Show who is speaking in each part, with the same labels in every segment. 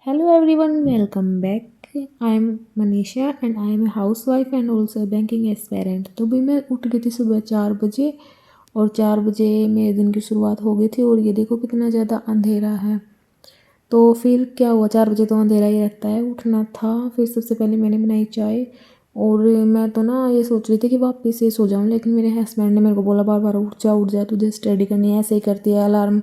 Speaker 1: Hello everyone, welcome back. I am Manisha and I am a housewife and also a banking aspirant. तो भी मैं उठ गई थी सुबह 4 बजे और 4 बजे मेरे दिन की शुरुआत हो गई थी और ये देखो कितना ज़्यादा अंधेरा है। तो फिर क्या हुआ, 4 बजे तो अंधेरा ही रहता है, उठना था। फिर सबसे पहले मैंने बनाई चाय और मैं तो ना ये सोच रही थी कि वापस से सो जाऊँ, लेकिन मेरे हस्बैंड ने मेरे को बोला बार बार उठ जा तुझे स्टडी करनी है। ऐसे ही करती है, अलार्म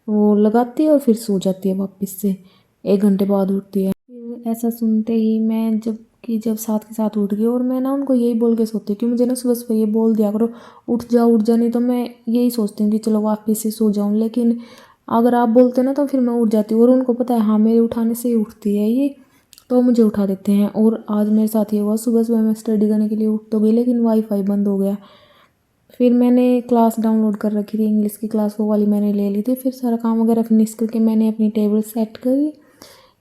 Speaker 1: वो लगाती है और फिर सो जाती है, वापस से 1 घंटे बाद उठती है। फिर ऐसा सुनते ही मैं जब साथ के साथ उठ गई और मैं ना उनको यही बोल के सोती हूँ कि मुझे ना सुबह सुबह ये बोल दिया करो उठ जा, नहीं तो मैं यही सोचती हूँ कि चलो वापस से सो जाऊँ। लेकिन अगर आप बोलते ना तो फिर मैं उठ जाती हूँ और उनको पता है हाँ मेरे उठाने से ही उठती है ये, तो मुझे उठा देते हैं। और आज मेरे साथ ये हुआ, सुबह सुबह मैं स्टडी करने के लिए उठ तो गई लेकिन वाईफाई बंद हो गया। फिर मैंने क्लास डाउनलोड कर रखी थी, इंग्लिश की क्लास, वो वाली मैंने ले ली थी। फिर सारा काम वगैरह फिनिश करके मैंने अपनी टेबल सेट करी।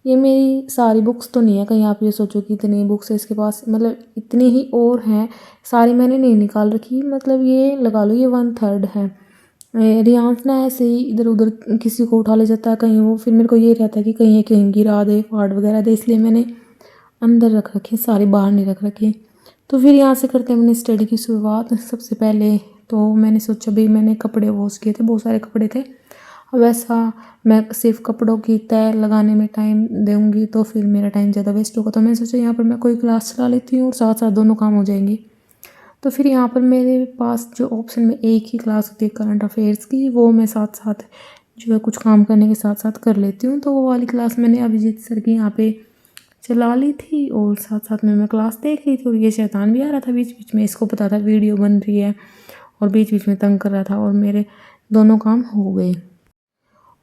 Speaker 1: ये मेरी सारी बुक्स तो नहीं है, कहीं आप ये सोचो कि इतनी बुक्स है इसके पास, मतलब इतनी ही और हैं, सारी मैंने नहीं निकाल रखी। मतलब ये लगा लो ये 1/3 है। रियांश ना ऐसे ही इधर उधर किसी को उठा ले जाता है कहीं, वो फिर मेरे को ये रहता है कि कहीं कहीं गिरा दे फाड़ वगैरह दे, इसलिए मैंने अंदर रख रखी है, सारी बाहर नहीं रख रखी। तो फिर यहाँ से करते हैं अपनी स्टडी की शुरुआत। सबसे पहले तो मैंने सोचा भाई, मैंने कपड़े वॉश किए थे, बहुत सारे कपड़े थे। अब ऐसा मैं सिर्फ कपड़ों की तय लगाने में टाइम दूँगी तो फिर मेरा टाइम ज़्यादा वेस्ट होगा, तो मैंने सोचा यहाँ पर मैं कोई क्लास चला लेती हूँ और साथ साथ दोनों काम हो जाएंगे। तो फिर यहाँ पर मेरे पास जो ऑप्शन में एक ही क्लास होती है करंट अफेयर्स की, वो मैं साथ साथ जो है कुछ काम करने के साथ साथ कर लेती हूँ। तो वो वाली क्लास मैंने अभिजीत सर की यहाँ पे चला ली थी और साथ साथ में मैं क्लास देख रही थी। और ये शैतान भी आ रहा था बीच बीच में, इसको पता था वीडियो बन रही है और बीच बीच में तंग कर रहा था और मेरे दोनों काम हो गए।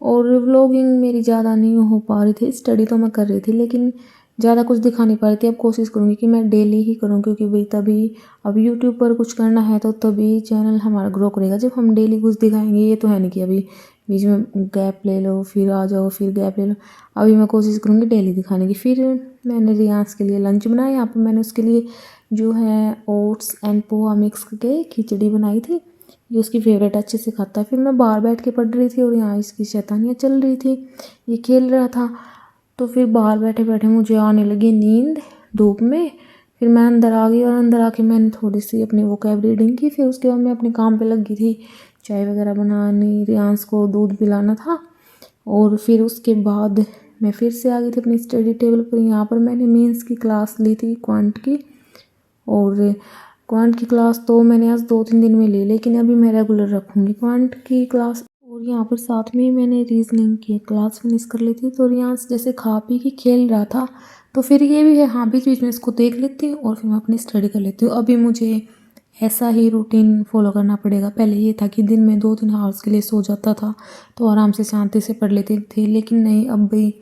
Speaker 1: और व्लॉगिंग मेरी ज़्यादा नहीं हो पा रही थी, स्टडी तो मैं कर रही थी लेकिन ज़्यादा कुछ दिखा नहीं पा रही थी। अब कोशिश करूँगी कि मैं डेली ही करूँ, क्योंकि भाई तभी अब यूट्यूब पर कुछ करना है तो तभी चैनल हमारा ग्रो करेगा जब हम डेली कुछ दिखाएंगे। ये तो है नहीं कि अभी बीच में गैप ले लो फिर आ जाओ फिर गैप ले लो। अभी मैं कोशिश करूँगी डेली दिखाने की। फिर मैंने रियांस के लिए लंच बनाया, यहाँ पर मैंने उसके लिए जो है ओट्स एंड पोहा मिक्स करके खिचड़ी बनाई थी, ये उसकी फेवरेट, अच्छे से खाता है। फिर मैं बाहर बैठ के पढ़ रही थी और यहाँ इसकी शैतानियाँ चल रही थी, ये खेल रहा था। तो फिर बाहर बैठे बैठे मुझे आने लगी नींद धूप में। फिर मैं अंदर आ गई और अंदर आके मैंने थोड़ी सी अपनी वोकैब रीडिंग की। फिर उसके बाद मैं अपने काम पे लगी थी, चाय वगैरह बनानी, रियांस को दूध पिलाना था। और फिर उसके बाद मैं फिर से आ गई थी अपनी स्टडी टेबल पर। यहाँ पर मैंने मेंस की क्लास ली थी क्वांट की, और क्वांट की क्लास तो मैंने आज 2-3 दिन में ली, लेकिन अभी मैं रेगुलर रखूँगी क्वांट की क्लास। और यहाँ पर साथ में ही मैंने रीजनिंग की क्लास फिनिश कर ली थी। तो रियांस जैसे खा पी के खेल रहा था, तो फिर ये भी है हाँ बीच बीच में इसको देख लेती हूँ और फिर मैं अपनी स्टडी कर लेती हूँ। अभी मुझे ऐसा ही रूटीन फॉलो करना पड़ेगा। पहले ये था कि दिन में 2-3 आवर्स के लिए सो जाता था तो आराम से शांति से पढ़ लेती थी, लेकिन नहीं, अब भाई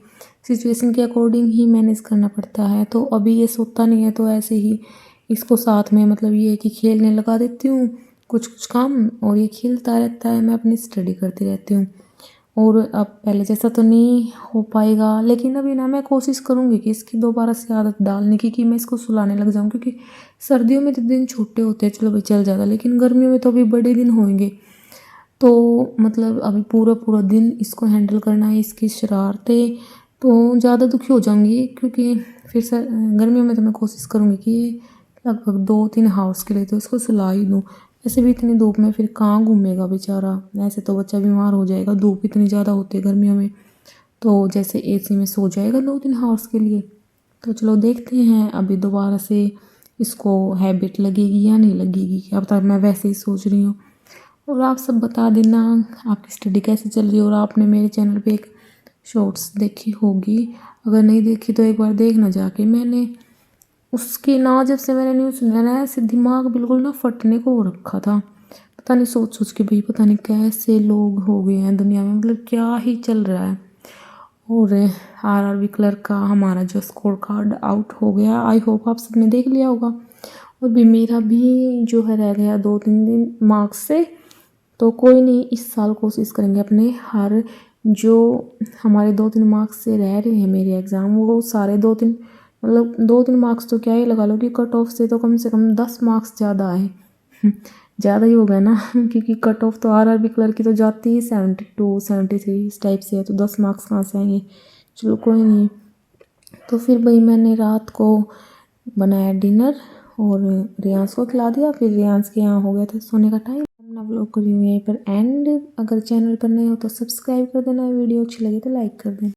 Speaker 1: सिचुएशन के अकॉर्डिंग ही मैनेज करना पड़ता है। तो अभी ये सोता नहीं है तो ऐसे ही इसको साथ में मतलब ये है कि खेलने लगा देती हूँ कुछ कुछ काम, और ये खेलता रहता है, मैं अपनी स्टडी करती रहती हूँ। और अब पहले जैसा तो नहीं हो पाएगा, लेकिन अभी ना मैं कोशिश करूँगी कि इसकी दोबारा से आदत डालने की, कि मैं इसको सुलाने लग जाऊँ, क्योंकि सर्दियों में तो दिन छोटे होते हैं चलो भाई चल जाता, लेकिन गर्मियों में तो अभी बड़े दिन होंगे। तो मतलब अभी पूरा पूरा दिन इसको हैंडल करना है, इसकी शरारतें, तो ज़्यादा दुखी हो जाऊँगी। क्योंकि फिर गर्मियों में तो मैं कोशिश करूँगी कि लगभग 2-3 हावर्स के लिए तो इसको सुला ही दूँ। ऐसे भी इतनी धूप में फिर कहाँ घूमेगा बेचारा, ऐसे तो बच्चा बीमार हो जाएगा, धूप इतनी ज़्यादा होती है गर्मियों में। तो जैसे एसी में सो जाएगा 2-3 हावर्स के लिए। तो चलो देखते हैं अभी दोबारा से इसको हैबिट लगेगी या नहीं लगेगी, अब तक मैं वैसे ही सोच रही हूँ। और आप सब बता देना आपकी स्टडी कैसे चल रही है, और आपने मेरे चैनल पे एक शॉर्ट्स देखी होगी, अगर नहीं देखी तो एक बार देखना जाके। मैंने उसकी ना जब से मैंने न्यूज़ सुना ना, ऐसे दिमाग बिल्कुल ना फटने को हो रखा था। पता नहीं सोच सोच के भाई, पता नहीं कैसे लोग हो गए हैं दुनिया में, मतलब क्या ही चल रहा है। और आरआरबी क्लर्क का हमारा जो स्कोर कार्ड आउट हो गया, आई होप आप सबने देख लिया होगा। और भी मेरा भी जो है रह गया 2-3 दिन मार्क्स से। तो कोई नहीं, इस साल कोशिश करेंगे अपने हर जो हमारे 2-3 मार्क्स से रह रहे हैं मेरे एग्ज़ाम, वो सारे 2-3 मतलब 2-3 मार्क्स तो क्या ही लगा लो कि कट ऑफ से कम 10 मार्क्स ज़्यादा आए। ज़्यादा ही हो गया ना क्योंकि कट ऑफ तो आरआरबी क्लर्क की तो जाती ही 72-73 इस टाइप से है, तो 10 मार्क्स कहाँ से आएंगे। चलो कोई नहीं, तो फिर भाई मैंने रात को बनाया डिनर और रियांस को खिला दिया। फिर रियांस के यहाँ हो गया था सोने का टाइम। अपना व्लॉग को यहीं पर एंड। अगर चैनल पर नए हो तो सब्सक्राइब कर देना, वीडियो अच्छी लगी तो लाइक कर देना।